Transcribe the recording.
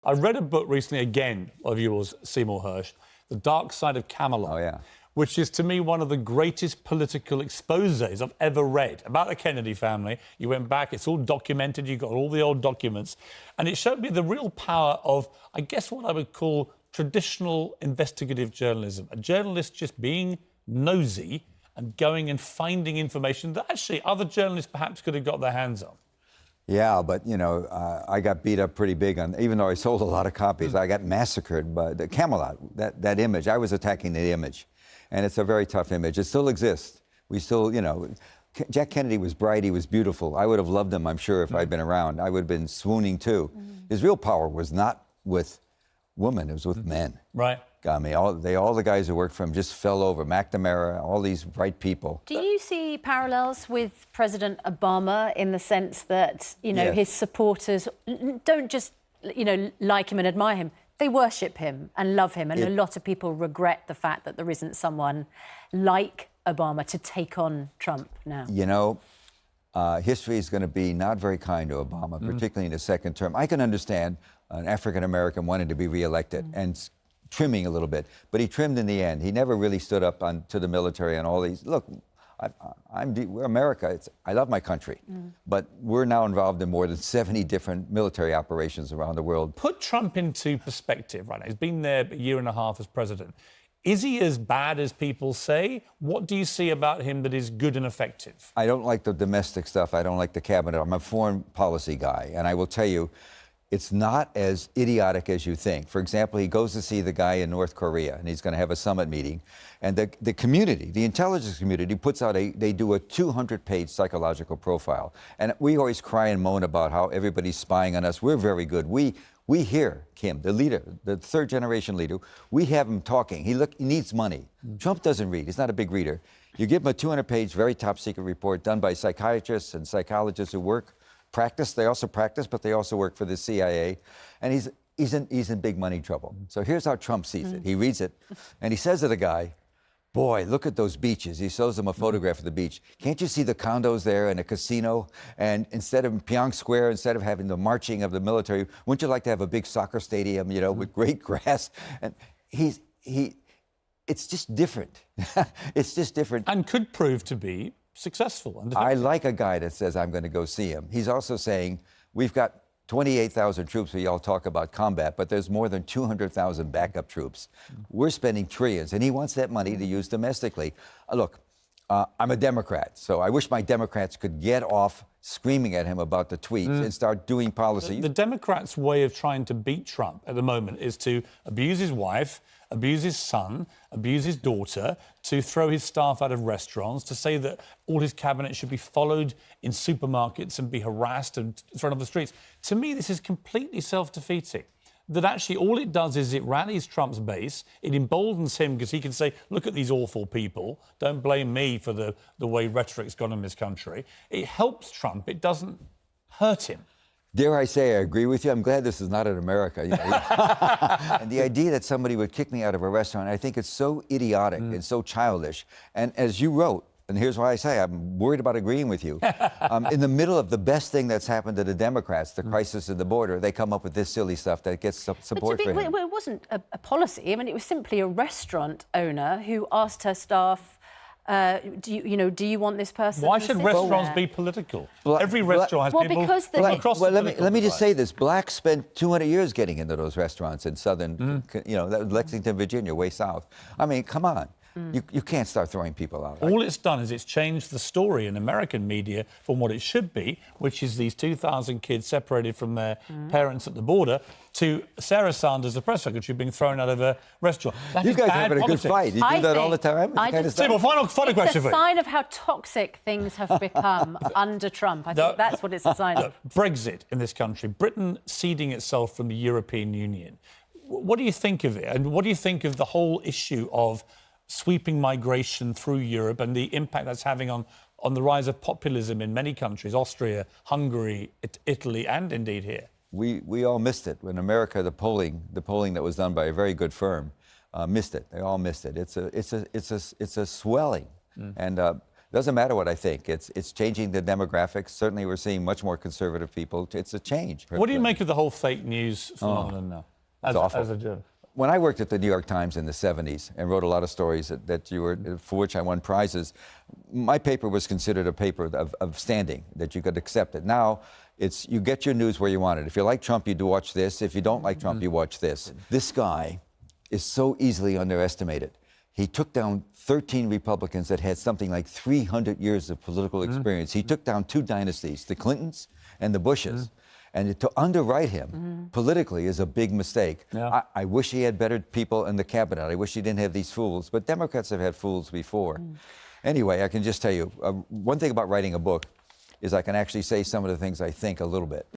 I read a book recently, again, of yours, Seymour Hersh, The Dark Side of Camelot. Oh, yeah. Which is, to me, one of the greatest political exposés I've ever read about the Kennedy family. You went back, it's all documented, you got all the old documents, and it showed me the real power of, I guess, what I would call traditional investigative journalism. A journalist just being nosy and going and finding information that actually other journalists perhaps could have got their hands on. Yeah, but, you know, I got beat up pretty big on, even though I sold a lot of copies, I got massacred by the Camelot, that image. I was attacking the image, and it's a very tough image. It still exists. We still, you know, Jack Kennedy was bright, he was beautiful. I would have loved him, I'm sure, if I'd been around. I would have been swooning too. His real power was not with women, it was with men. Right. I mean, all the guys who worked for him just fell over. McNamara, all these bright people. Do you see parallels with President Obama in the sense that, you know, Yes. his supporters don't just, you know, like him and admire him, they worship him and love him, and a lot of people regret the fact that there isn't someone like Obama to take on Trump now? You know, history is going to be not very kind to Obama, particularly in his second term. I can understand an African-American wanting to be reelected and trimming a little bit, but he trimmed in the end. He never really stood up to the military and all these. Look, we're America. I love my country, but we're now involved in more than 70 different military operations around the world. Put Trump into perspective right now. He's been there a year and a half as president. Is he as bad as people say? What do you see about him that is good and effective? I don't like the domestic stuff. I don't like the cabinet. I'm a foreign policy guy, and I will tell you, it's not as idiotic as you think. For example, he goes to see the guy in North Korea, and he's going to have a summit meeting. And the community, the intelligence community, puts out they do a 200-page psychological profile. And we always cry and moan about how everybody's spying on us. We're very good. We hear Kim, the leader, the third-generation leader. We have him talking. He needs money. Trump doesn't read. He's not a big reader. You give him a 200-page, very top-secret report done by psychiatrists and psychologists who they also practice, but they also work for the CIA, and he's in big money trouble. So here's how Trump sees it. He reads it, and he says to the guy, "Boy, look at those beaches." He shows him a photograph of the beach. "Can't you see the condos there and a casino? And instead of Pyongyang Square, instead of having the marching of the military, wouldn't you like to have a big soccer stadium, you know, with great grass?" And it's just different. It's just different. And could prove to be successful. And I like a guy that says, "I'm going to go see him." He's also saying, we've got 28,000 troops, we all talk about combat, but there's more than 200,000 backup troops. We're spending trillions, and he wants that money to use domestically. Look, I'm a Democrat, so I wish my Democrats could get off screaming at him about the tweets and start doing policy. The Democrats' way of trying to beat Trump at the moment is to abuse his wife, abuse his son, abuse his daughter, to throw his staff out of restaurants, to say that all his cabinet should be followed in supermarkets and be harassed and thrown off the streets. To me, this is completely self-defeating. That actually all it does is it rallies Trump's base, it emboldens him because he can say, look at these awful people, don't blame me for the way rhetoric's gone in this country. It helps Trump, it doesn't hurt him. Dare I say I agree with you? I'm glad this is not in America. You know? And the idea that somebody would kick me out of a restaurant, I think it's so idiotic and so childish. And as you wrote, and here's why I say I'm worried about agreeing with you, in the middle of the best thing that's happened to the Democrats, the crisis at the border, they come up with this silly stuff that gets support for him. Well, it wasn't a policy. I mean, it was simply a restaurant owner who asked her staff, do you want this person? Why should restaurants be political? Every restaurant has people from across the political let me just divide. say this. Blacks spent 200 years getting into those restaurants in southern, you know, Lexington, Virginia, way south. I mean, come on. You can't start throwing people out. All it's done is it's changed the story in American media from what it should be, which is these 2,000 kids separated from their parents at the border, to Sarah Sanders, the press secretary, being thrown out of a restaurant. That You is guys are bad having a good politics. fight. You do that all the time? Seymour, final question It's for a you. sign of how toxic things have become under Trump. I think that's what it's a sign of. Brexit in this country, Britain ceding itself from the European Union. What do you think of it? And what do you think of the whole issue of sweeping migration through Europe and the impact that's having on the rise of populism in many countries, Austria, Hungary, Italy, and indeed here? We all missed it. When America, the polling that was done by a very good firm, missed it. They all missed it. It's a swelling. And Doesn't matter what I think. It's changing the demographics. Certainly, we're seeing much more conservative people. It's a change. What do you make of the whole fake news phenomenon now? It's awful. As a journalist? When I worked at the New York Times in the 70s and wrote a lot of stories for which I won prizes, my paper was considered a paper of standing, that you could accept it. Now, you get your news where you want it. If you like Trump, you do watch this. If you don't like Trump, you watch this. This guy is so easily underestimated. He took down 13 Republicans that had something like 300 years of political experience. He took down 2 dynasties, the Clintons and the Bushes. And to underwrite him politically is a big mistake. Yeah. I wish he had better people in the cabinet. I wish he didn't have these fools. But Democrats have had fools before. Anyway, I can just tell you, one thing about writing a book is I can actually say some of the things I think a little bit.